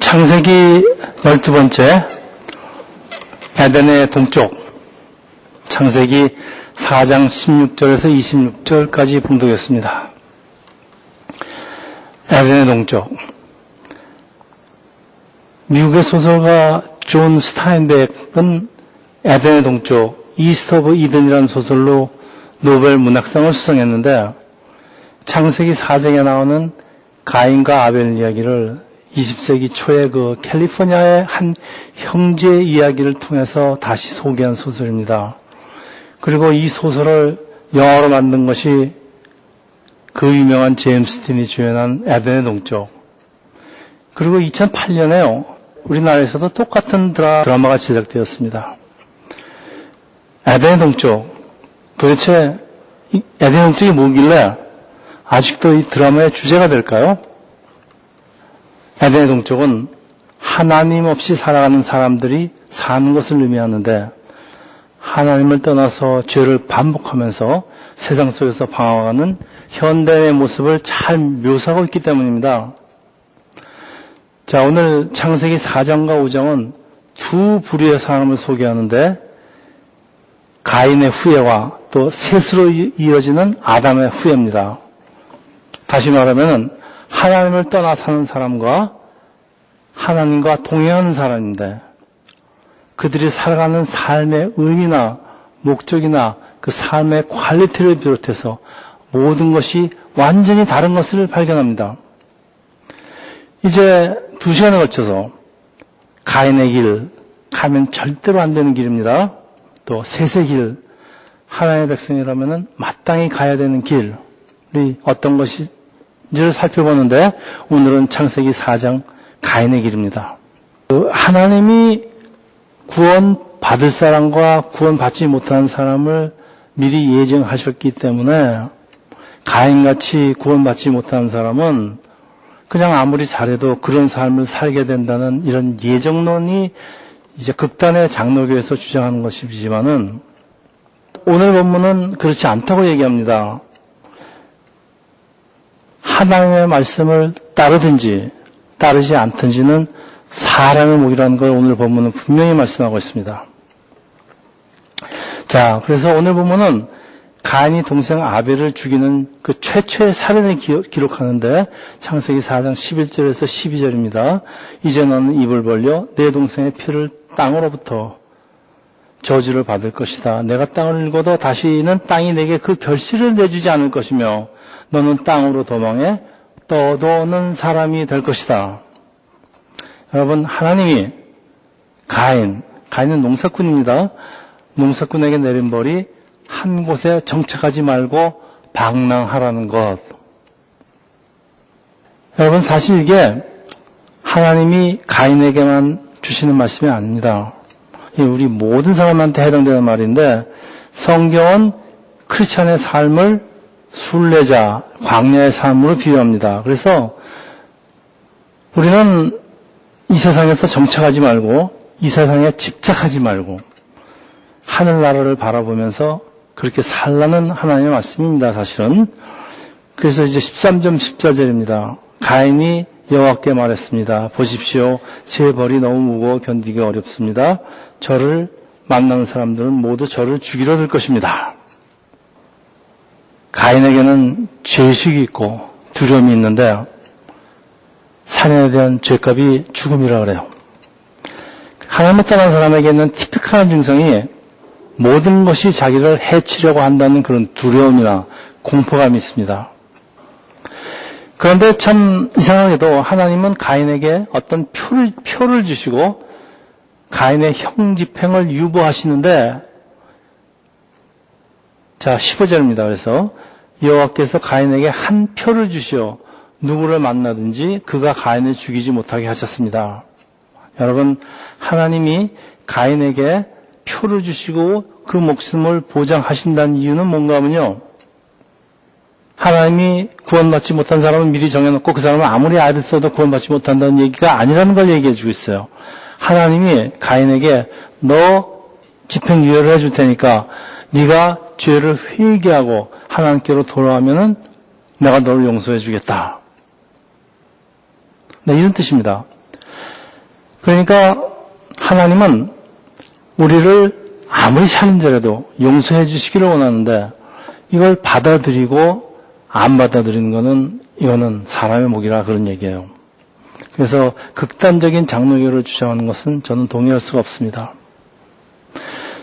창세기 12번째 에덴의 동쪽 창세기 4장 16절에서 26절까지 봉독했습니다. 에덴의 동쪽. 미국의 소설가 존 스타인백은 에덴의 동쪽, 이스트 오브 이든이라는 소설로 노벨 문학상을 수상했는데 창세기 4장에 나오는 가인과 아벨 이야기를 20세기 초에 그 캘리포니아의 한 형제 이야기를 통해서 다시 소개한 소설입니다. 그리고 이 소설을 영화로 만든 것이 그 유명한 제임스 딘이 주연한 에덴의 동쪽. 그리고 2008년에요. 우리나라에서도 똑같은 드라마가 제작되었습니다. 에덴의 동쪽. 도대체 에덴의 동쪽이 뭐길래 아직도 이 드라마의 주제가 될까요? 에덴의 동쪽은 하나님 없이 살아가는 사람들이 사는 것을 의미하는데 하나님을 떠나서 죄를 반복하면서 세상 속에서 방황하는 현대의 모습을 잘 묘사하고 있기 때문입니다. 자, 오늘 창세기 4장과 5장은 두 부류의 사람을 소개하는데 가인의 후예와 또 셋으로 이어지는 아담의 후예입니다. 다시 말하면 하나님을 떠나 사는 사람과 하나님과 동행하는 사람인데 그들이 살아가는 삶의 의미나 목적이나 그 삶의 퀄리티를 비롯해서 모든 것이 완전히 다른 것을 발견합니다. 이제 2시간에 걸쳐서 가인의 길, 가면 절대로 안 되는 길입니다. 또 셋의 길, 하나님의 백성이라면 마땅히 가야 되는 길이 어떤 것인지를 살펴보는데 오늘은 창세기 4장 가인의 길입니다. 하나님이 구원받을 사람과 구원받지 못하는 사람을 미리 예정하셨기 때문에 가인같이 구원받지 못하는 사람은 그냥 아무리 잘해도 그런 삶을 살게 된다는 이런 예정론이 이제 극단의 장로교에서 주장하는 것이지만은 오늘 본문은 그렇지 않다고 얘기합니다. 하나님의 말씀을 따르든지 따르지 않든지는 사람의 목이라는 걸 오늘 본문은 분명히 말씀하고 있습니다. 자, 그래서 오늘 본문은 가인이 동생 아벨을 죽이는 그 최초의 살인을 기록하는데 창세기 4장 11절에서 12절입니다. 이제 너는 입을 벌려 내 동생의 피를 땅으로부터 저주를 받을 것이다. 내가 땅을 읽어도 다시는 땅이 내게 그 결실을 내주지 않을 것이며 너는 땅으로 도망해 떠도는 사람이 될 것이다. 여러분, 하나님이 가인은 농사꾼입니다. 농사꾼에게 내린 벌이 한 곳에 정착하지 말고 방랑하라는 것. 여러분, 사실 이게 하나님이 가인에게만 주시는 말씀이 아닙니다. 우리 모든 사람한테 해당되는 말인데 성경은 크리스찬의 삶을 순례자, 광야의 삶으로 비유합니다. 그래서 우리는 이 세상에서 정착하지 말고 이 세상에 집착하지 말고 하늘나라를 바라보면서 그렇게 살라는 하나님의 말씀입니다. 사실은. 그래서 이제 13점 14절입니다. 가인이 여호와께 말했습니다. 보십시오. 제 벌이 너무 무거워 견디기 어렵습니다. 저를 만나는 사람들은 모두 저를 죽이려 들 것입니다. 가인에게는 죄의식이 있고 두려움이 있는데 살인에 대한 죄값이 죽음이라 그래요. 하나님을 떠난 사람에게는 티픽한 증상이 모든 것이 자기를 해치려고 한다는 그런 두려움이나 공포감이 있습니다. 그런데 참 이상하게도 하나님은 가인에게 어떤 표를 주시고 가인의 형집행을 유보하시는데 자 15절입니다. 그래서 여호와께서 가인에게 한 표를 주시어 누구를 만나든지 그가 가인을 죽이지 못하게 하셨습니다. 여러분, 하나님이 가인에게 표를 주시고 그 목숨을 보장하신다는 이유는 뭔가 하면요. 하나님이 구원받지 못한 사람은 미리 정해놓고 그 사람은 아무리 애를 써도 구원받지 못한다는 얘기가 아니라는 걸 얘기해 주고 있어요. 하나님이 가인에게 너 집행유예를 해줄 테니까 네가 죄를 회개하고 하나님께로 돌아오면은 내가 너를 용서해 주겠다. 네, 이런 뜻입니다. 그러니까 하나님은 우리를 아무리 살인자라도 용서해 주시기를 원하는데 이걸 받아들이고 안 받아들이는 거는 이거는 사람의 목이라 그런 얘기예요. 그래서 극단적인 장로교를 주장하는 것은 저는 동의할 수가 없습니다.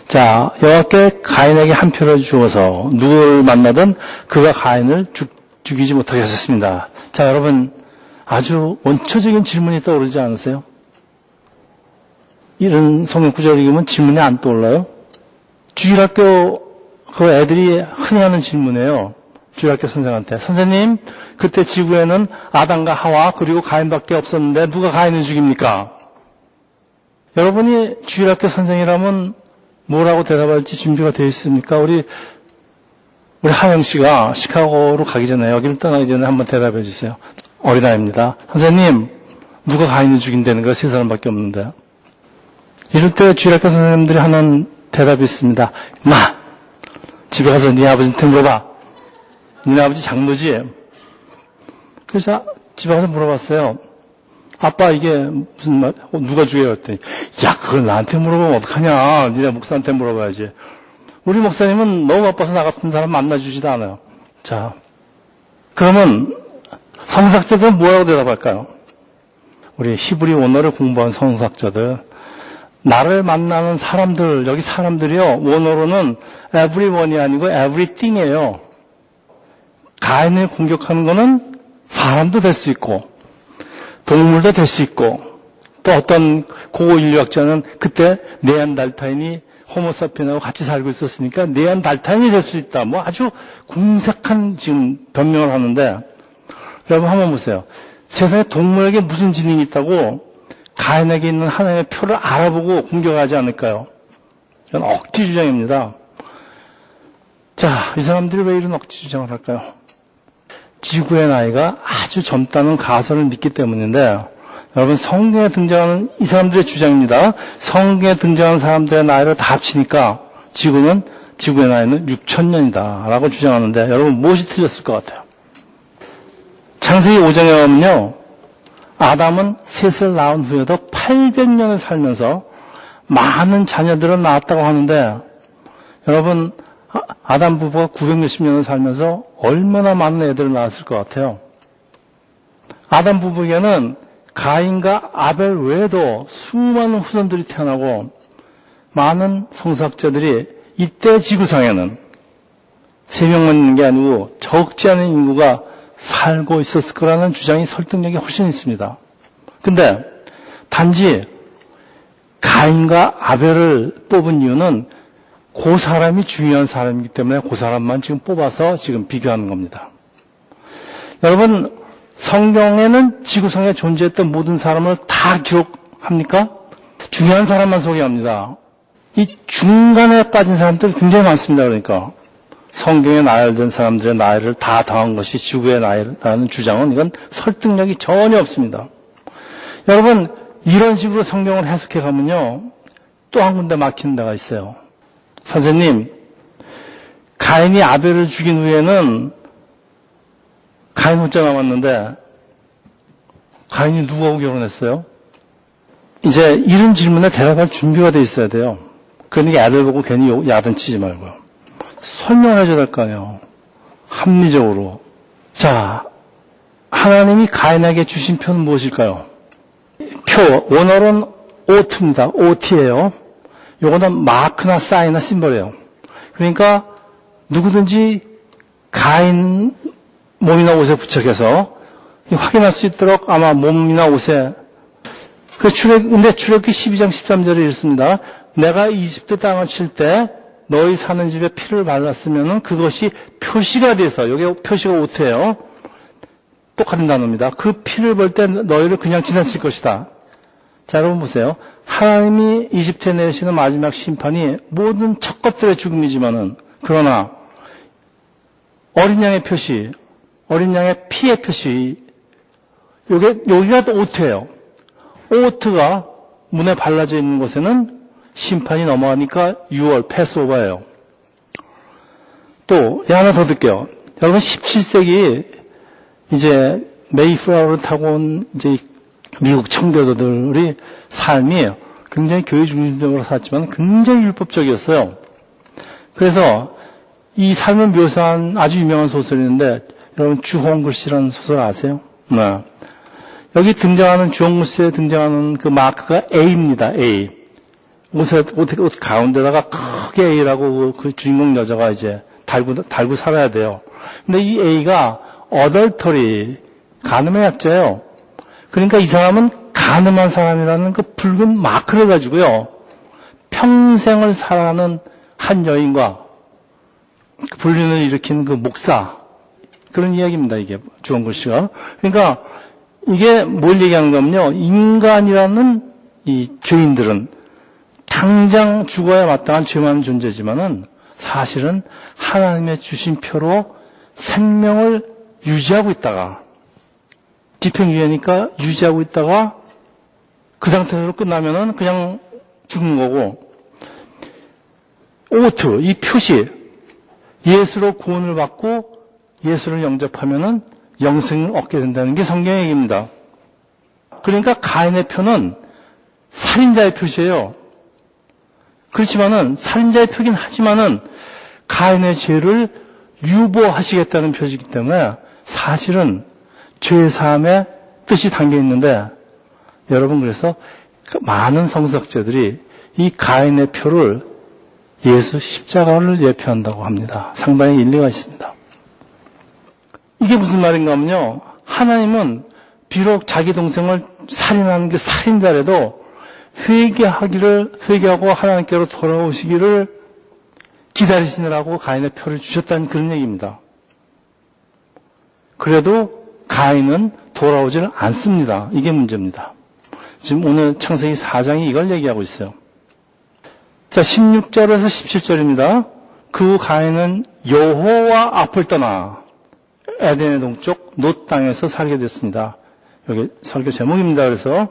자, 여호와께 가인에게 한 표를 주어서 누구를 만나든 그가 가인을 죽이지 못하게 하셨습니다. 자, 여러분 아주 원초적인 질문이 떠오르지 않으세요? 이런 성경 구절 읽으면 질문이 안 떠올라요? 주일학교 그 애들이 흔히 하는 질문이에요. 주일학교 선생한테. 선생님, 그때 지구에는 아담과 하와 그리고 가인밖에 없었는데 누가 가인을 죽입니까? 여러분이 주일학교 선생이라면 뭐라고 대답할지 준비가 되어 있습니까? 우리 하영 씨가 시카고로 가기 전에, 여기를 떠나기 전에 한번 대답해 주세요. 어린아이입니다. 선생님, 누가 가인을 죽인다는 거 세 사람밖에 없는데. 이럴 때 주일학교 선생님들이 하는 대답이 있습니다. 마, 집에 가서 네 아버지한테 물어봐. 니네 아버지 장로지? 그래서 집에 가서 물어봤어요. 아빠 이게 무슨 말, 누가 죽여요? 했더니 야, 그걸 나한테 물어보면 어떡하냐. 니네 목사한테 물어봐야지. 우리 목사님은 너무 바빠서 나 같은 사람 만나주지도 않아요. 자, 그러면 성사학자들은 뭐라고 대답할까요? 우리 히브리 원어를 공부한 성사학자들, 나를 만나는 사람들, 여기 사람들이요, 원어로는 everyone이 아니고 everything이에요. 가인을 공격하는 거는 사람도 될 수 있고 동물도 될 수 있고, 또 어떤 고인류학자는 그때 네안달타인이 호모사피엔하고 같이 살고 있었으니까 네안달타인이 될 수 있다. 뭐 아주 궁색한 지금 변명을 하는데, 여러분 한번 보세요. 세상에 동물에게 무슨 지능이 있다고 가인에게 있는 하나님의 표를 알아보고 공격하지 않을까요? 이건 억지 주장입니다. 자, 이 사람들이 왜 이런 억지 주장을 할까요? 지구의 나이가 아주 젊다는 가설을 믿기 때문인데, 여러분 성경에 등장하는 이 사람들의 주장입니다. 성경에 등장하는 사람들의 나이를 다 합치니까 지구의 나이는 6,000년이다 라고 주장하는데, 여러분 무엇이 틀렸을 것 같아요? 창세기 5장에 보면요, 아담은 셋을 낳은 후에도 800년을 살면서 많은 자녀들을 낳았다고 하는데, 여러분 아담 부부가 900몇십 년을 살면서 얼마나 많은 애들을 낳았을 것 같아요? 아담 부부에게는 가인과 아벨 외에도 수많은 후손들이 태어나고, 많은 성서학자들이 이때 지구상에는 3명만 있는 게 아니고 적지 않은 인구가 살고 있었을 거라는 주장이 설득력이 훨씬 있습니다. 근데 단지 가인과 아벨을 뽑은 이유는 그 사람이 중요한 사람이기 때문에 그 사람만 지금 뽑아서 지금 비교하는 겁니다. 여러분, 성경에는 지구상에 존재했던 모든 사람을 다 기록합니까? 중요한 사람만 소개합니다. 이 중간에 빠진 사람들 굉장히 많습니다. 그러니까 성경에 나열된 사람들의 나이를 다 더한 것이 지구의 나이라는 주장은 이건 설득력이 전혀 없습니다. 여러분, 이런 식으로 성경을 해석해 가면요, 또 한 군데 막히는 데가 있어요. 선생님, 가인이 아벨을 죽인 후에는 가인 혼자 남았는데 가인이 누구하고 결혼했어요? 이제 이런 질문에 대답할 준비가 돼 있어야 돼요. 그러니까 애들 보고 괜히 야단치지 말고요. 설명을 해줘야 될 거 아니에요. 합리적으로. 자, 하나님이 가인에게 주신 표는 무엇일까요? 표, 원어로는 OT입니다. OT예요. 요거는 마크나 사인이나 심벌이에요. 그러니까 누구든지 가인 몸이나 옷에 부착해서 확인할 수 있도록 아마 몸이나 옷에, 근데 출애굽기 12장 13절에 이렇습니다. 내가 이집트 땅을 칠 때 너희 사는 집에 피를 발랐으면은 그것이 표시가 돼서, 여기 표시가 오트예요. 똑같은 단어입니다. 그 피를 볼 때 너희를 그냥 지나칠 것이다. 자, 여러분 보세요. 하나님이 이집트에 내리시는 마지막 심판이 모든 첫 것들의 죽음이지만은, 그러나 어린 양의 표시, 어린 양의 피의 표시, 여기가 또 오트예요. 오트가 문에 발라져 있는 곳에는 심판이 넘어가니까 6월 패스오버예요. 또 하나 더 듣게요. 여러분 17세기 이제 메이플라워를 타고 온 이제 미국 청교도들의 삶이 굉장히 교회 중심적으로 살았지만 굉장히 율법적이었어요. 그래서 이 삶을 묘사한 아주 유명한 소설이 있는데 여러분 주홍글 씨라는 소설 아세요? 네. 여기 등장하는 주홍글 씨에 등장하는 그 마크가 A입니다. A. 옷 가운데다가 크게 A라고 그 주인공 여자가 이제 달고 살아야 돼요. 근데 이 A가 어덜터리, 간음의 약자예요. 그러니까 이 사람은 간음한 사람이라는 그 붉은 마크를 가지고요. 평생을 살아가는 한 여인과 불륜을 일으킨 그 목사. 그런 이야기입니다, 이게, 주홍글 씨가. 그러니까 이게 뭘 얘기하는 거냐면요. 인간이라는 이 죄인들은 당장 죽어야 마땅한 죄 많은 존재지만은 사실은 하나님의 주신 표로 생명을 유지하고 있다가 집행유예니까 유지하고 있다가 그 상태로 끝나면은 그냥 죽는 거고 오트, 이 표시 예수로 구원을 받고 예수를 영접하면은 영생을 얻게 된다는 게 성경의 얘기입니다. 그러니까 가인의 표는 살인자의 표시예요. 그렇지만은 살인자의 표긴 하지만은 가인의 죄를 유보하시겠다는 표시이기 때문에 사실은 죄사함의 뜻이 담겨 있는데 여러분 그래서 많은 성서학자들이 이 가인의 표를 예수 십자가를 예표한다고 합니다. 상당히 일리가 있습니다. 이게 무슨 말인가 하면요. 하나님은 비록 자기 동생을 살인하는 게 살인자라도 회개하고 하나님께로 돌아오시기를 기다리시느라고 가인의 표를 주셨다는 그런 얘기입니다. 그래도 가인은 돌아오질 않습니다. 이게 문제입니다. 지금 오늘 창세기 4장이 이걸 얘기하고 있어요. 자, 16절에서 17절입니다. 그 가인은 여호와 앞을 떠나 에덴의 동쪽 놋 땅에서 살게 됐습니다. 여기 설교 제목입니다. 그래서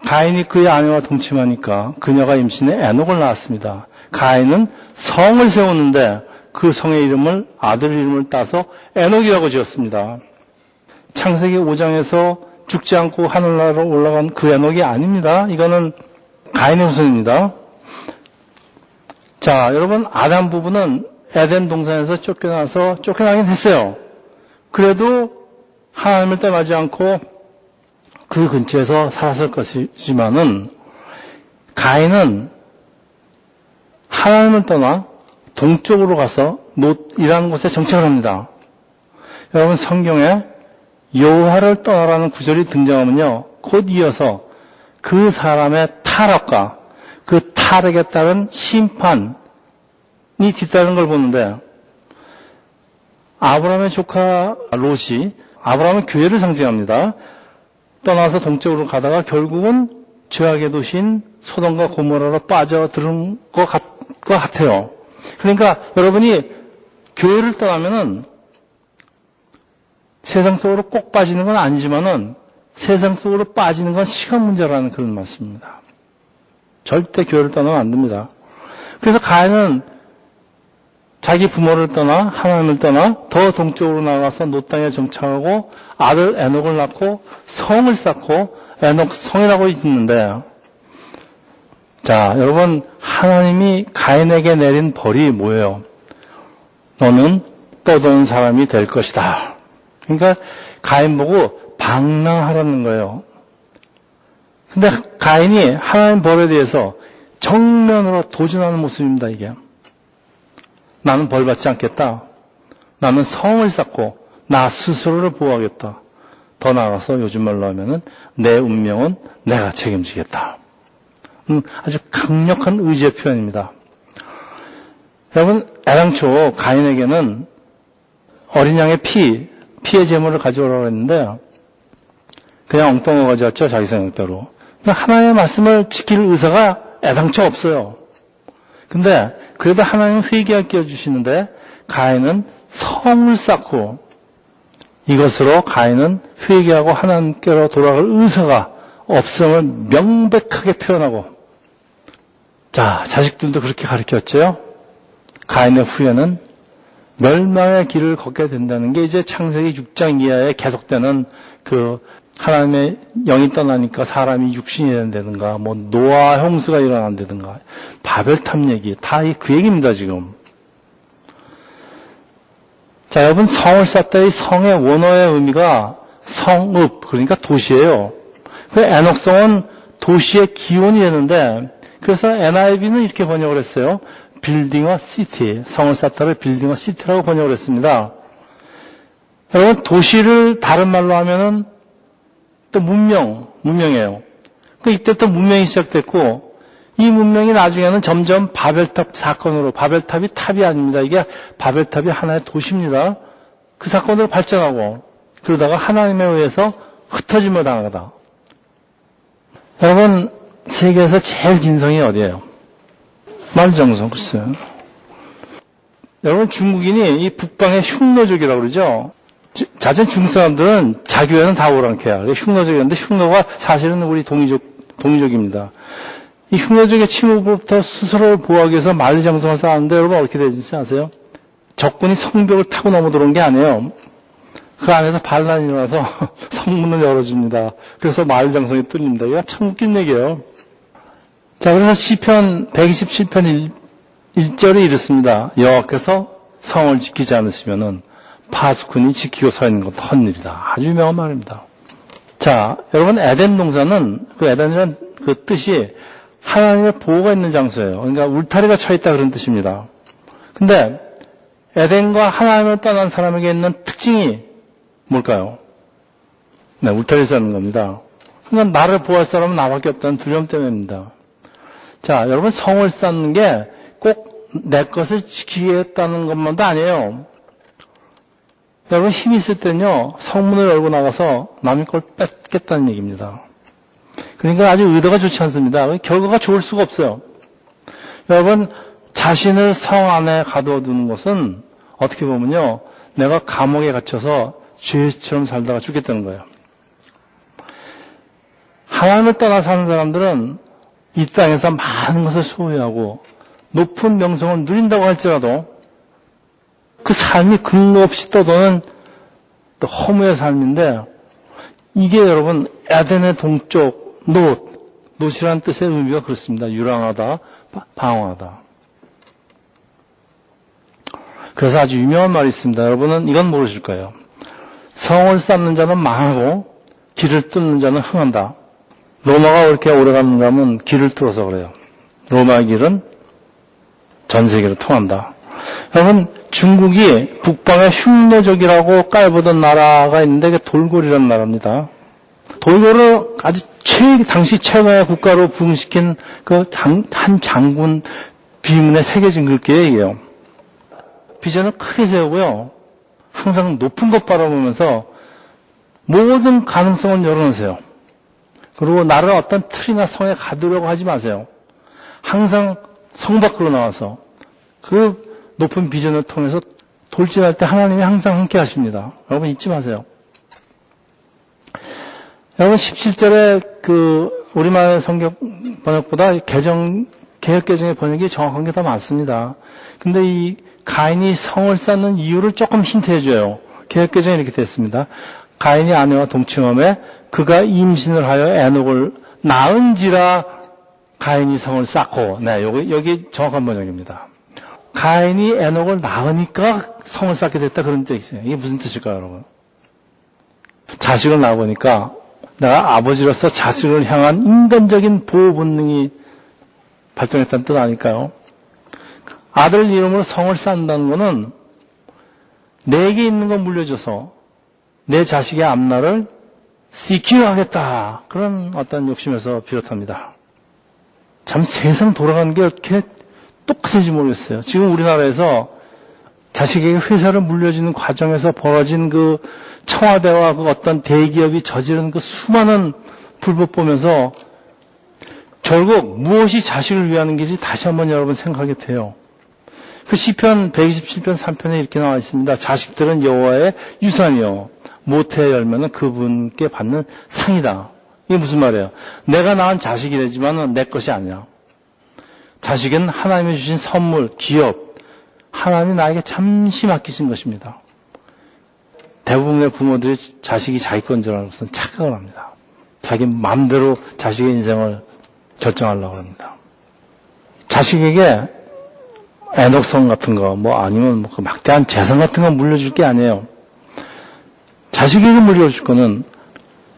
가인이 그의 아내와 동침하니까 그녀가 임신해 에녹을 낳았습니다. 가인은 성을 세우는데 그 성의 이름을 아들 이름을 따서 에녹이라고 지었습니다. 창세기 5장에서 죽지 않고 하늘나라로 올라간 그 에녹이 아닙니다. 이거는 가인의 후손입니다. 자, 여러분 아담 부부는 에덴 동산에서 쫓겨나긴 했어요. 그래도 하나님을 떠나지 않고 그 근처에서 살았을 것이지만은 가인은 하나님을 떠나 동쪽으로 가서 놋이라는 곳에 정착을 합니다. 여러분 성경에 여호와를 떠나라는 구절이 등장하면요. 곧 이어서 그 사람의 타락과 그 타락에 따른 심판이 뒤따르는 걸 보는데 아브라함의 조카 롯이 아브라함은 교회를 상징합니다. 떠나서 동쪽으로 가다가 결국은 죄악의 도시인 소돔과 고모라로 빠져들은 것 같아요. 그러니까 여러분이 교회를 떠나면은 세상 속으로 꼭 빠지는 건 아니지만은 세상 속으로 빠지는 건 시간 문제라는 그런 말씀입니다. 절대 교회를 떠나면 안 됩니다. 그래서 가인은 자기 부모를 떠나 하나님을 떠나 더 동쪽으로 나가서 놋 땅에 정착하고 아들 에녹을 낳고 성을 쌓고 에녹 성이라고 있는데 자 여러분 하나님이 가인에게 내린 벌이 뭐예요? 너는 떠도는 사람이 될 것이다. 그러니까 가인 보고 방랑하라는 거예요. 근데 가인이 하나님 벌에 대해서 정면으로 도전하는 모습입니다. 이게 나는 벌 받지 않겠다. 나는 성을 쌓고 나 스스로를 보호하겠다. 더 나아가서 요즘 말로 하면은 내 운명은 내가 책임지겠다. 아주 강력한 의지의 표현입니다. 여러분 애당초 가인에게는 어린 양의 피의 제물을 가져오라고 했는데 그냥 엉뚱한 거 가져왔죠. 자기 생각대로. 하나님의 말씀을 지킬 의사가 애당초 없어요. 근데 그래도 하나님은 회개할 기회 주시는데 가인은 성을 쌓고 이것으로 가인은 회개하고 하나님께로 돌아갈 의사가 없음을 명백하게 표현하고 자 자식들도 그렇게 가르쳤죠. 가인의 후예는 멸망의 길을 걷게 된다는 게 이제 창세기 6장 이하에 계속되는 그 하나님의 영이 떠나니까 사람이 육신이 된다든가, 뭐 노아 홍수가 일어난다든가, 바벨탑 얘기, 다 그 얘기입니다, 지금. 자, 여러분, 성을 쌓다 이 성의 원어의 의미가 성읍, 그러니까 도시예요. 그 에녹성은 도시의 기원이 되는데, 그래서 NIV는 이렇게 번역을 했어요. 빌딩어 시티, 성을 쌓다를 빌딩어 시티라고 번역을 했습니다. 여러분, 도시를 다른 말로 하면은 또 문명이에요. 이때부터 문명이 시작됐고, 이 문명이 나중에는 점점 바벨탑 사건으로, 바벨탑이 탑이 아닙니다. 이게 바벨탑이 하나의 도시입니다. 그 사건으로 발전하고, 그러다가 하나님에 의해서 흩어짐을 당하다. 여러분, 세계에서 제일 긴 성이 어디예요? 만정성, 글쎄요. 여러분, 중국인이 이 북방의 흉노족이라고 그러죠? 잦은 중국 사람들은 자기 외에는 다 오랑캐야. 흉노족이었는데 흉노가 사실은 우리 동이족입니다. 이 흉노족의 침묵으로부터 스스로를 보호하기 위해서 만리장성을 쌓았는데 여러분 어떻게 되는지 아세요? 적군이 성벽을 타고 넘어 들어온 게 아니에요. 그 안에서 반란이 일어나서 성문을 열어줍니다. 그래서 만리장성이 뚫립니다. 이거 참 웃긴 얘기예요. 자, 그래서 시편 127편 1절이 이렇습니다. 여호와께서 성을 지키지 않으시면은 파수꾼이 지키고 서 있는 것도 헛일이다. 아주 유명한 말입니다. 자, 여러분, 에덴 동산은, 그 에덴이라는 그 뜻이 하나님의 보호가 있는 장소예요. 그러니까 울타리가 쳐 있다 그런 뜻입니다. 근데 에덴과 하나님을 떠난 사람에게 있는 특징이 뭘까요? 네, 울타리 쌓는 겁니다. 그러니까 나를 보호할 사람은 나밖에 없다는 두려움 때문입니다. 자, 여러분, 성을 쌓는 게 꼭 내 것을 지키겠다는 것만도 아니에요. 여러분, 힘이 있을 때는요, 성문을 열고 나가서 남의 걸 뺏겠다는 얘기입니다. 그러니까 아주 의도가 좋지 않습니다. 결과가 좋을 수가 없어요. 여러분, 자신을 성 안에 가둬두는 것은 어떻게 보면요, 내가 감옥에 갇혀서 죄수처럼 살다가 죽겠다는 거예요. 하나님을 떠나 사는 사람들은 이 땅에서 많은 것을 소유하고 높은 명성을 누린다고 할지라도 그 삶이 근거 없이 떠도는 또 허무의 삶인데, 이게 여러분 에덴의 동쪽 놋이라는 뜻의 의미가 그렇습니다. 유랑하다, 방황하다. 그래서 아주 유명한 말이 있습니다. 여러분은 이건 모르실 거예요. 성을 쌓는 자는 망하고 길을 뚫는 자는 흥한다. 로마가 왜 이렇게 오래 갔는가 하면 길을 뚫어서 그래요. 로마의 길은 전 세계로 통한다. 여러분, 중국이 북방의 흉노족이라고 깔보던 나라가 있는데, 그게 돌고리라는 나라입니다. 돌고를 아주 당시 최고의 국가로 부흥시킨 그 한 장군 비문에 새겨진 글귀에 얘기해요. 비전을 크게 세우고요, 항상 높은 것 바라보면서 모든 가능성을 열어놓으세요. 그리고 나를 어떤 틀이나 성에 가두려고 하지 마세요. 항상 성 밖으로 나와서 그 높은 비전을 통해서 돌진할 때 하나님이 항상 함께 하십니다. 여러분 잊지 마세요. 여러분 17절에 그 우리말 성경 번역보다 개역개정의 번역이 정확한 게 더 많습니다. 근데 이 가인이 성을 쌓는 이유를 조금 힌트해줘요. 개역개정이 이렇게 됐습니다. 가인이 아내와 동침함에 그가 임신을 하여 에녹을 낳은지라 가인이 성을 쌓고, 네, 여기 정확한 번역입니다. 가인이 에녹을 낳으니까 성을 쌓게 됐다, 그런 뜻이 있어요. 이게 무슨 뜻일까요, 여러분? 자식을 낳아보니까 내가 아버지로서 자식을 향한 인간적인 보호 본능이 발동했다는 뜻 아닐까요? 아들 이름으로 성을 쌓는다는 것은 내게 있는 거 물려줘서 내 자식의 앞날을 시큐하겠다, 그런 어떤 욕심에서 비롯합니다. 참 세상 돌아가는 게 이렇게 똑같은지 모르겠어요. 지금 우리나라에서 자식에게 회사를 물려주는 과정에서 벌어진 그 청와대와 그 어떤 대기업이 저지른 그 수많은 불법 보면서 결국 무엇이 자식을 위하는 길인지 다시 한번 여러분 생각하게 돼요. 그 시편 127편 3편에 이렇게 나와 있습니다. 자식들은 여호와의 유산이요, 모태의 열매는 그분께 받는 상이다. 이게 무슨 말이에요? 내가 낳은 자식이 되지만 내 것이 아니야. 자식은 하나님이 주신 선물, 기업, 하나님이 나에게 잠시 맡기신 것입니다. 대부분의 부모들이 자식이 자기 건 줄 알고서는 착각을 합니다. 자기 마음대로 자식의 인생을 결정하려고 합니다. 자식에게 애독성 같은 거, 아니면 그 막대한 재산 같은 거 물려줄 게 아니에요. 자식에게 물려줄 거는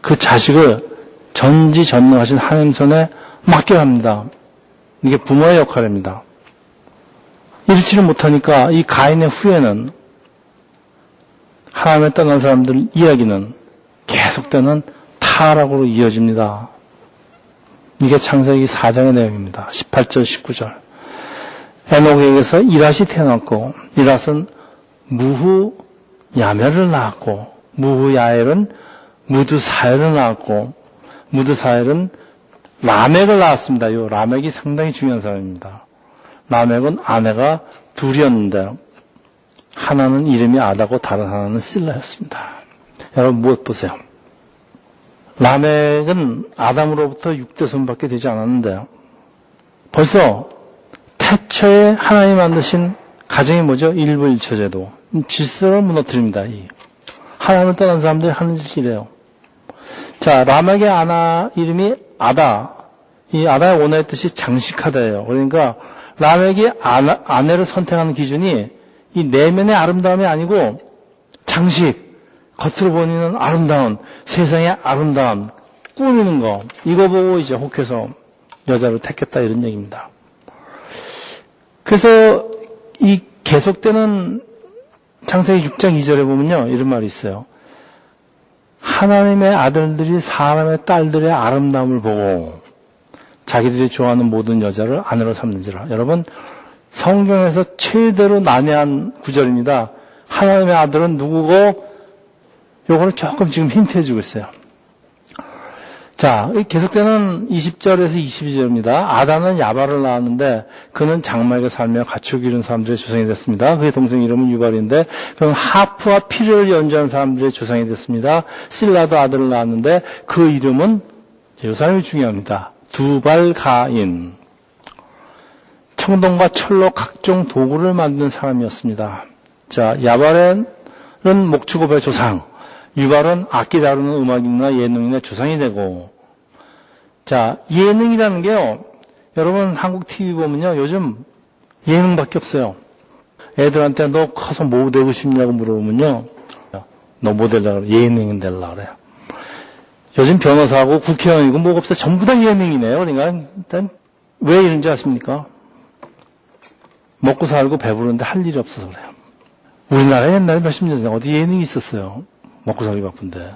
그 자식을 전지전능하신 하나님 손에 맡겨합니다. 이게 부모의 역할입니다. 이렇지를 못하니까 이 가인의 후예는 하나님을 떠난 사람들 이야기는 계속되는 타락으로 이어집니다. 이게 창세기 4장의 내용입니다. 18절, 19절. 에녹에게서 이랏이 태어났고 이랏은 무후야멜을 낳았고 무후야엘은 무드사엘을 낳았고 무드사엘은 라멕을 낳았습니다. 이 라멕이 상당히 중요한 사람입니다. 라멕은 아내가 둘이었는데 하나는 이름이 아다고 다른 하나는 실라였습니다. 여러분 무엇 보세요. 라멕은 아담으로부터 6대 손밖에 되지 않았는데 벌써 태초에 하나님 만드신 가정이 뭐죠? 일부일처제도 질서를 무너뜨립니다. 하나님을 떠난 사람들이 하는 짓이 이래요. 자, 라멕의 아나 이름이 아다. 이 아다의 원어의 뜻이 장식하다예요. 그러니까 라멕이 아내를 선택하는 기준이 이 내면의 아름다움이 아니고 장식, 겉으로 보이는 아름다운, 세상의 아름다움, 꾸미는 거, 이거 보고 이제 혹해서 여자를 택했다 이런 얘기입니다. 그래서 이 계속되는 창세기 6장 2절에 보면요, 이런 말이 있어요. 하나님의 아들들이 사람의 딸들의 아름다움을 보고 자기들이 좋아하는 모든 여자를 아내로 삼는지라. 여러분, 성경에서 최대로 난해한 구절입니다. 하나님의 아들은 누구고 요거를 조금 지금 힌트해주고 있어요. 자, 계속되는 20절에서 22절입니다. 아다는 야발을 낳았는데 그는 장막에 살며 가축 기른 사람들의 조상이 됐습니다. 그의 동생 이름은 유발인데 그는 하프와 피를 연주하는 사람들의 조상이 됐습니다. 실라도 아들을 낳았는데 그 이름은 이 사람이 중요합니다. 두발가인. 청동과 철로 각종 도구를 만드는 사람이었습니다. 자, 야발은 목축업의 조상, 유발은 악기 다루는 음악인이나 예능인의 조상이 되고, 자, 예능이라는 게요, 여러분 한국 TV 보면요, 요즘 예능밖에 없어요. 애들한테 너 커서 뭐 되고 싶냐고 물어보면요, 너 뭐 되려고 그래? 예능인 되려고 그래요. 요즘 변호사하고 국회의원이고 뭐가 없어요. 전부 다 예능이네요. 그러니까 일단 왜 이런지 아십니까? 먹고 살고 배부른데 할 일이 없어서 그래요. 우리나라에 옛날에 몇십 년 전에 어디 예능이 있었어요. 먹고 살기 바쁜데.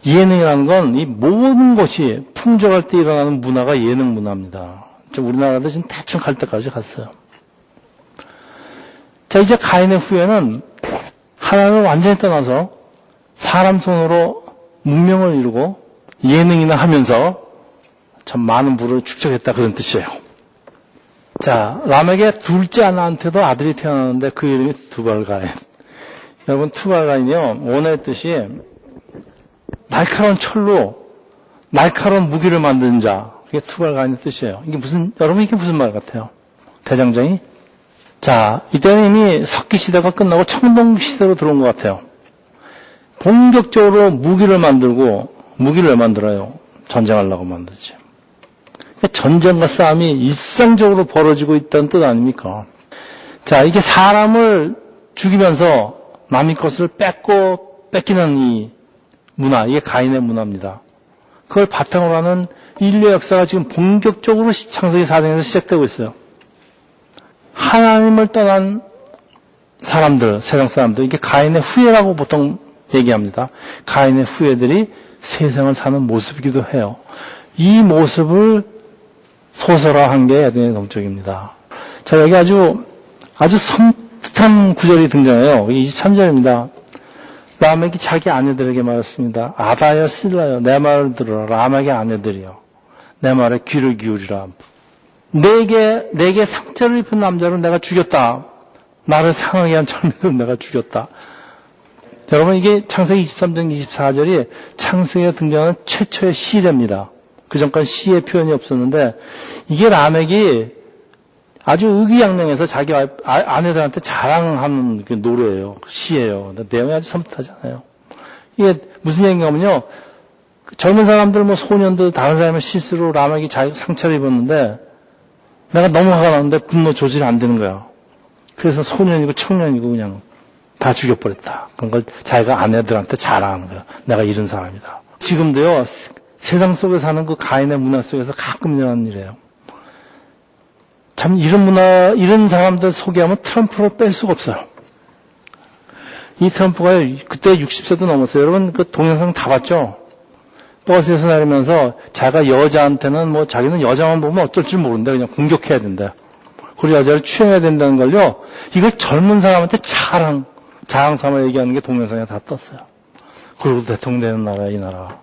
예능이라는 건 이 모든 것이 풍족할 때 일어나는 문화가 예능 문화입니다. 우리나라도 지금 대충 갈 때까지 갔어요. 자, 이제 가인의 후예는 하나님을 완전히 떠나서 사람 손으로 문명을 이루고 예능이나 하면서 참 많은 부를 축적했다 그런 뜻이에요. 자, 라멕의 둘째 아나한테도 아들이 태어나는데 그 이름이 두발가인. 여러분, 투발가인이요, 원어의 뜻이 날카로운 철로 날카로운 무기를 만드는 자, 그게 투발가인의 뜻이에요. 여러분 이게 무슨 말 같아요? 대장장이? 자, 이때는 이미 석기 시대가 끝나고 청동 시대로 들어온 것 같아요. 본격적으로 무기를 만들고, 무기를 왜 만들어요? 전쟁하려고 만들지. 전쟁과 싸움이 일상적으로 벌어지고 있다는 뜻 아닙니까? 자, 이게 사람을 죽이면서 남의 것을 뺏기는 이 문화, 이게 가인의 문화입니다. 그걸 바탕으로 하는 인류의 역사가 지금 본격적으로 창세기 4장에서 시작되고 있어요. 하나님을 떠난 사람들, 세상 사람들, 이게 가인의 후예라고 보통 얘기합니다. 가인의 후예들이 세상을 사는 모습이기도 해요. 이 모습을 소설화한 게 에덴의 동쪽입니다. 자, 여기 아주 섬뜩한 구절이 등장해요. 23절입니다. 라멕이 자기 아내들에게 말했습니다. 아다여 실라여, 내 말을 들어라. 라멕의 아내들이여, 내 말에 귀를 기울이라. 내게 상처를 입힌 남자를 내가 죽였다. 나를 상하게 한 철민을 내가 죽였다. 여러분, 이게 창세기 23장 24절이 창세기에 등장하는 최초의 시대입니다. 그 전까지 시의 표현이 없었는데, 이게 라멕이 아주 의기양양해서 자기 아내들한테 자랑하는 그 노래예요. 시예요. 내용이 아주 섬뜩하잖아요. 이게 무슨 얘기냐면요. 젊은 사람들, 뭐 소년들, 다른 사람의 실수로 라멕이 자기 상처를 입었는데 내가 너무 화가 나는데 분노 조절이 안 되는 거야. 그래서 소년이고 청년이고 그냥 다 죽여버렸다. 그런 걸 자기가 아내들한테 자랑하는 거야. 내가 이런 사람이다. 지금도요, 세상 속에 사는 그 가인의 문화 속에서 가끔 일어나는 일이에요. 참 이런 사람들 소개하면 트럼프를 뺄 수가 없어요. 이 트럼프가 그때 60세도 넘었어요. 여러분 그 동영상 다 봤죠? 버스에서 내리면서 자기가 여자한테는 뭐 자기는 여자만 보면 어쩔 줄 모른다. 그냥 공격해야 된다. 그리고 여자를 추행해야 된다는 걸요. 이걸 젊은 사람한테 자랑 삼아 얘기하는 게 동영상에 다 떴어요. 그리고 대통령 되는 나라야, 이 나라.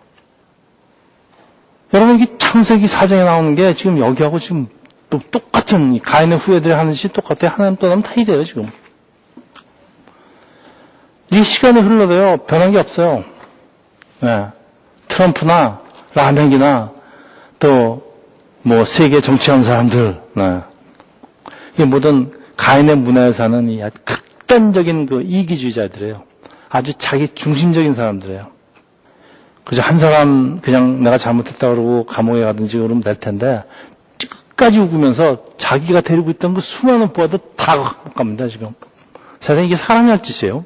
여러분 이게 창세기 4장에 나오는 게 지금 여기하고 지금 또 똑같은 가인의 후예들이 하는 짓이 똑같아요. 하나님 떠나면 다 이래요 지금. 이 시간이 흘러도요 변한 게 없어요. 네. 트럼프나 라멕이나 또 뭐 세계 정치하는 사람들, 네. 이 모든 가인의 문화에 사는 이 극단적인 그 이기주의자들이에요. 아주 자기 중심적인 사람들이에요. 그저 한 사람 그냥 내가 잘못했다 그러고 감옥에 가든지 그러면 될 텐데 끝까지 웃으면서 자기가 데리고 있던 그 수많은 부하도 다 갑니다 지금. 세상에 이게 사람이 할 짓이에요.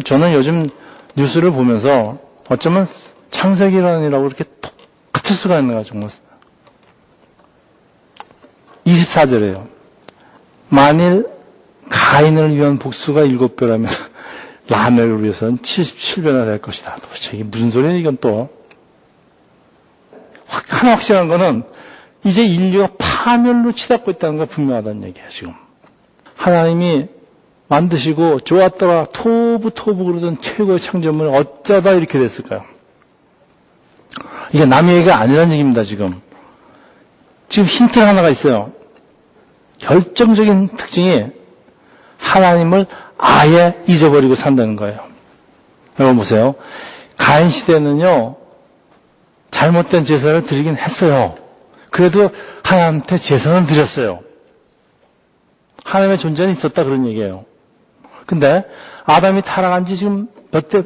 저는 요즘 뉴스를 보면서 어쩌면 창세기란이라고 이렇게 똑같을 수가 있는가 정말. 24절에요. 만일 가인을 위한 복수가 7배라면 라멕을 위해서는 77배나 될 것이다. 도대체 이게 무슨 소리야 이건 또. 하나 확실한 거는 이제 인류가 파멸로 치닫고 있다는 게 분명하다는 얘기예요 지금. 하나님이 만드시고 좋았더라 토부 그러던 최고의 창조물 어쩌다 이렇게 됐을까요? 이게 남의 얘기가 아니라는 얘기입니다 지금. 지금 힌트 하나가 있어요. 결정적인 특징이 하나님을 아예 잊어버리고 산다는 거예요. 여러분 보세요. 가인 시대는요 잘못된 제사를 드리긴 했어요. 그래도 하나님한테 제사는 드렸어요. 하나님의 존재는 있었다 그런 얘기예요. 근데 아담이 타락한 지 지금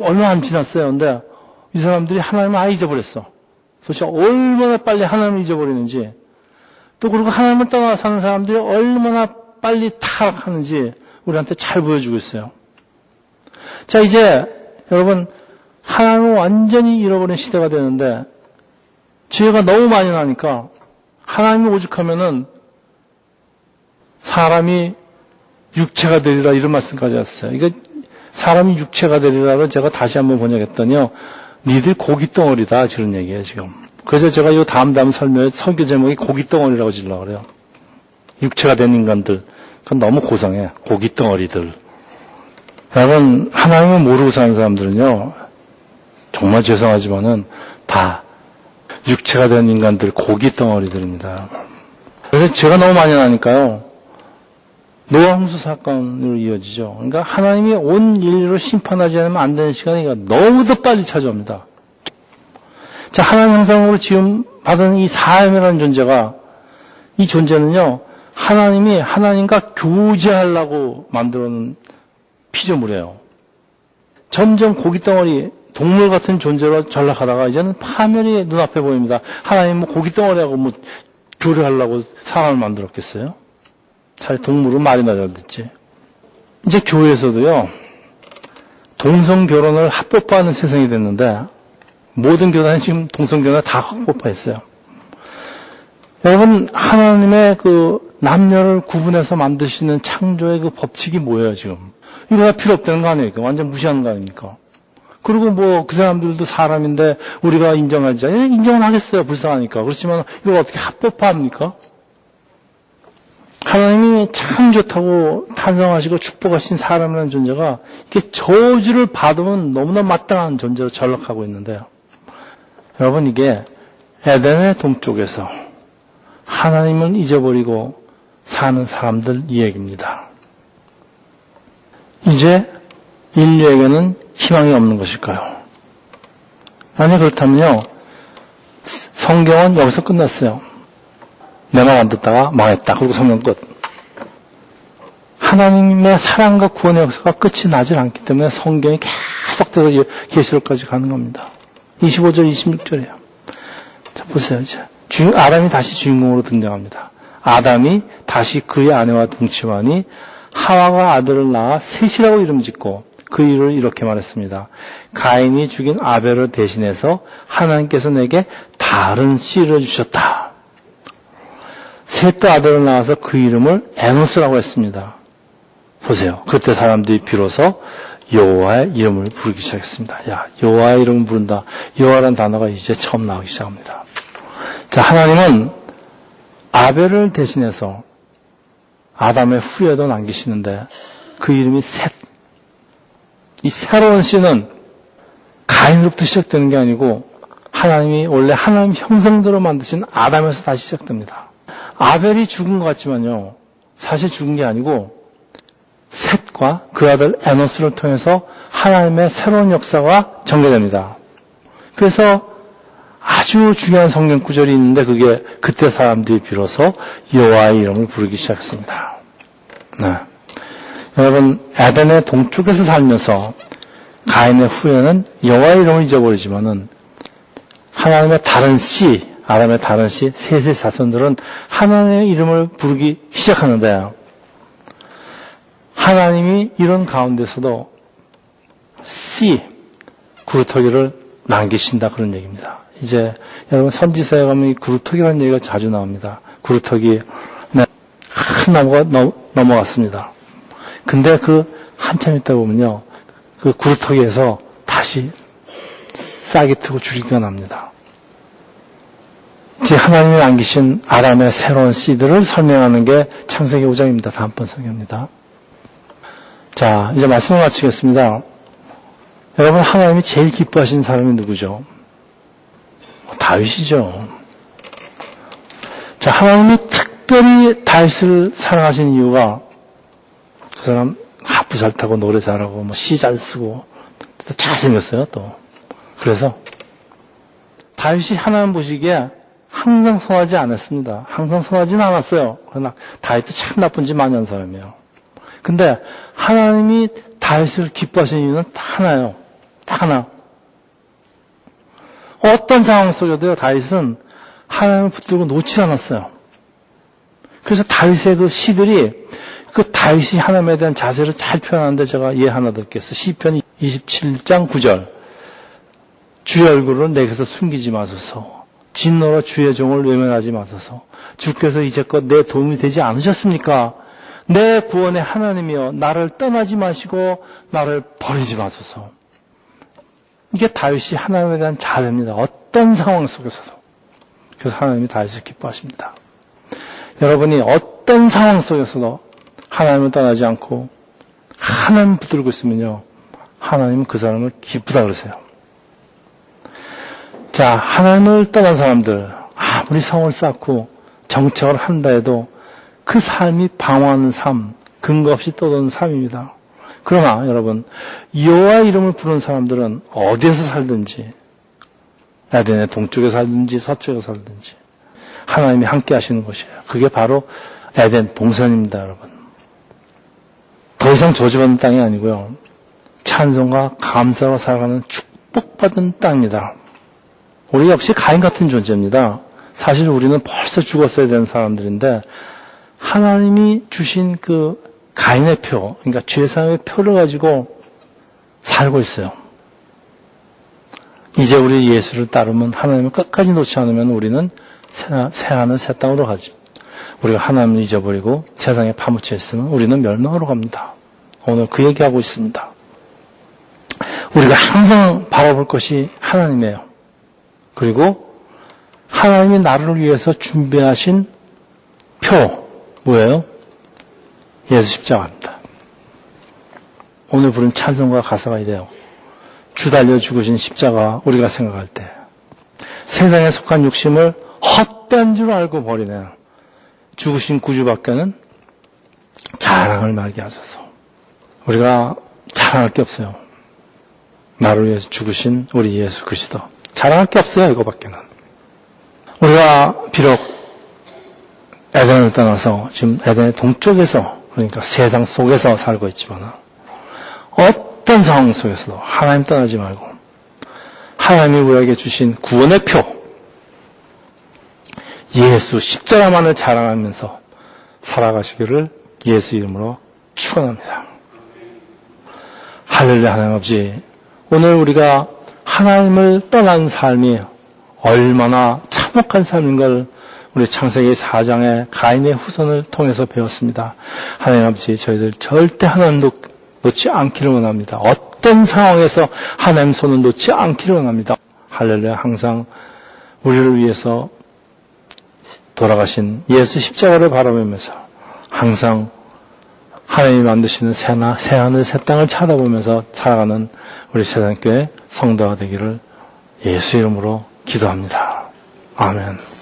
얼마 안 지났어요. 근데 이 사람들이 하나님을 아예 잊어버렸어. 도대체 얼마나 빨리 하나님을 잊어버리는지, 또 그리고 하나님을 떠나 사는 사람들이 얼마나 빨리 타락하는지 우리한테 잘 보여주고 있어요. 자, 이제 여러분 하나님을 완전히 잃어버린 시대가 되는데 죄가 너무 많이 나니까 하나님을 오죽하면은 사람이 육체가 되리라 이런 말씀까지 왔어요. 이거 사람이 육체가 되리라를 제가 다시 한번 번역했더니요. 니들 고깃덩어리다 저런 얘기예요 지금. 그래서 제가 이 다음 설교 제목이 고깃덩어리라고 지으려고 그래요. 육체가 된 인간들. 그건 너무 고상해. 고깃덩어리들. 여러분 하나님을 모르고 사는 사람들은요. 정말 죄송하지만은 다 육체가 된 인간들 고깃덩어리들입니다. 그래서 죄가 너무 많이 나니까요. 노아 홍수 사건으로 이어지죠. 그러니까 하나님이 온 인류를 심판하지 않으면 안 되는 시간이 너무도 빨리 찾아옵니다. 자, 하나님 형상으로 지음 받은 이 사람이라는 존재가, 이 존재는요, 하나님이 하나님과 교제하려고 만들어놓은 피조물이에요. 점점 고깃덩어리, 동물 같은 존재로 전락하다가 이제는 파멸이 눈앞에 보입니다. 하나님 뭐 고깃덩어리하고 뭐 교류하려고 사람을 만들었겠어요? 차라리 동물은 말이나 잘 듣지. 이제 교회에서도요, 동성결혼을 합법화하는 세상이 됐는데, 모든 교단이 지금 동성결혼을 다 합법화했어요. 여러분, 하나님의 그 남녀를 구분해서 만드시는 창조의 그 법칙이 뭐예요, 지금? 이거가 필요 없다는 거 아니에요? 완전 무시하는 거 아닙니까? 그리고 뭐, 그 사람들도 사람인데, 우리가 인정하지. 인정은 하겠어요, 불쌍하니까. 그렇지만, 이걸 어떻게 합법화합니까? 하나님이 참 좋다고 탄성하시고 축복하신 사람이라는 존재가 이렇게 저주를 받으면 너무나 마땅한 존재로 전락하고 있는데요. 여러분 이게 에덴의 동쪽에서 하나님을 잊어버리고 사는 사람들 이 얘기입니다. 이제 인류에게는 희망이 없는 것일까요? 만약 그렇다면요. 성경은 여기서 끝났어요. 내 말 안 듣다가 망했다. 그리고 성경 끝. 하나님의 사랑과 구원의 역사가 끝이 나질 않기 때문에 성경이 계속돼서 계시록까지 가는 겁니다. 25절, 26절이에요. 자, 보세요, 이제. 아담이 다시 주인공으로 등장합니다. 아담이 다시 그의 아내와 동침하니 하와가 아들을 낳아 셋이라고 이름 짓고 그 이유를 이렇게 말했습니다. 가인이 죽인 아벨을 대신해서 하나님께서 내게 다른 씨를 주셨다. 셋도 아들을 낳아서 그 이름을 에노스라고 했습니다. 보세요. 그때 사람들이 비로소 여호와의 이름을 부르기 시작했습니다. 야, 여호와의 이름을 부른다. 여호와라는 단어가 이제 처음 나오기 시작합니다. 자, 하나님은 아벨을 대신해서 아담의 후예도 남기시는데 그 이름이 셋. 이 새로운 씨는 가인으로부터 시작되는 게 아니고 하나님이 원래 하나님 형상대로 만드신 아담에서 다시 시작됩니다. 아벨이 죽은 것 같지만요. 사실 죽은 게 아니고 셋과 그 아들 에노스를 통해서 하나님의 새로운 역사가 전개됩니다. 그래서 아주 중요한 성경 구절이 있는데 그게 그때 사람들이 비로소 여호와의 이름을 부르기 시작했습니다. 네. 여러분, 에덴의 동쪽에서 살면서 가인의 후예는 여호와의 이름을 잊어버리지만은 하나님의 다른 씨, 아담의 다른 씨, 셋의 자손들은 하나님의 이름을 부르기 시작하는데 하나님이 이런 가운데서도 씨, 구루터기를 남기신다 그런 얘기입니다. 이제 여러분 선지서에 가면 이 구루터기라는 얘기가 자주 나옵니다. 구루터기, 네, 큰 나무가 넘어갔습니다. 근데 그 한참 있다 보면요, 그 구루터기에서 다시 싹이 트고 줄기가 납니다. 이제 하나님이 남기신 아담의 새로운 씨들을 설명하는 게 창세기 5장입니다. 다음번 설교입니다. 자, 이제 말씀을 마치겠습니다. 여러분, 하나님이 제일 기뻐하신 사람이 누구죠? 다윗이죠. 자, 하나님이 특별히 다윗을 사랑하신 이유가 그 사람 하프 잘 타고 노래 잘하고 뭐 시 잘 쓰고 또 잘생겼어요 또. 그래서 다윗이 하나님 보시기에 항상 선하지 않았습니다. 항상 선하지는 않았어요. 그러나 다윗도 참 나쁜 짓 많이 한 사람이에요. 근데 하나님이 다윗을 기뻐하시는 이유는 딱 하나예요. 딱 하나. 어떤 상황 속에도요, 다윗은 하나님을 붙들고 놓지 않았어요. 그래서 다윗의 그 시들이 그 다윗이 하나님에 대한 자세를 잘 표현하는데 제가 예 하나 듣겠어요. 시편 27장 9절. 주의 얼굴을 내게서 숨기지 마소서. 진노로 주의 종을 외면하지 마소서. 주께서 이제껏 내 도움이 되지 않으셨습니까? 내 구원의 하나님이여 나를 떠나지 마시고 나를 버리지 마소서. 이게 다윗이 하나님에 대한 자세입니다. 어떤 상황 속에서도. 그래서 하나님이 다윗을 기뻐하십니다. 여러분이 어떤 상황 속에서도 하나님을 떠나지 않고 하나님 붙들고 있으면요, 하나님은 그 사람을 기쁘다 그러세요. 자, 하나님을 떠난 사람들 아무리 성을 쌓고 정책을 한다 해도 그 삶이 방황하는 삶, 근거 없이 떠도는 삶입니다. 그러나 여러분, 여호와의 이름을 부르는 사람들은 어디에서 살든지, 에덴의 동쪽에 살든지 서쪽에 살든지 하나님이 함께 하시는 것이에요. 그게 바로 에덴 동산입니다, 여러분. 더 이상 저주받는 땅이 아니고요, 찬송과 감사로 살아가는 축복받은 땅입니다. 우리 역시 가인 같은 존재입니다. 사실 우리는 벌써 죽었어야 되는 사람들인데 하나님이 주신 그 가인의 표, 그러니까 죄사함의 표를 가지고 살고 있어요. 이제 우리 예수를 따르면 하나님을 끝까지 놓지 않으면 우리는 새하늘 새 땅으로 가죠. 우리가 하나님을 잊어버리고 세상에 파묻혀 있으면 우리는 멸망으로 갑니다. 오늘 그 얘기하고 있습니다. 우리가 항상 바라볼 것이 하나님이에요. 그리고 하나님이 나를 위해서 준비하신 표, 뭐예요? 예수 십자가입니다. 오늘 부른 찬송가 가사가 이래요. 주 달려 죽으신 십자가 우리가 생각할 때 세상에 속한 욕심을 헛된 줄 알고 버리네. 죽으신 구주밖에는 자랑을 말게 하소서. 우리가 자랑할 게 없어요. 나를 위해서 죽으신 우리 예수 그리스도. 자랑할 게 없어요, 이거밖에는. 우리가 비록 에덴을 떠나서 지금 에덴의 동쪽에서, 그러니까 세상 속에서 살고 있지만 어떤 상황 속에서도 하나님 떠나지 말고 하나님이 우리에게 주신 구원의 표 예수 십자가만을 자랑하면서 살아가시기를 예수 이름으로 축원합니다. 할렐루야. 하나님 아버지, 오늘 우리가 하나님을 떠난 삶이 얼마나 참혹한 삶인 걸 우리 창세기 4장의 가인의 후손을 통해서 배웠습니다. 하나님 아버지, 저희들 절대 하나님 놓지 않기를 원합니다. 어떤 상황에서 하나님 손을 놓지 않기를 원합니다. 할렐루야. 항상 우리를 위해서 돌아가신 예수 십자가를 바라보면서 항상 하나님이 만드시는 새하늘 새 땅을 쳐다보면서 살아가는 우리 세상교회 성도가 되기를 예수 이름으로 기도합니다. 아멘.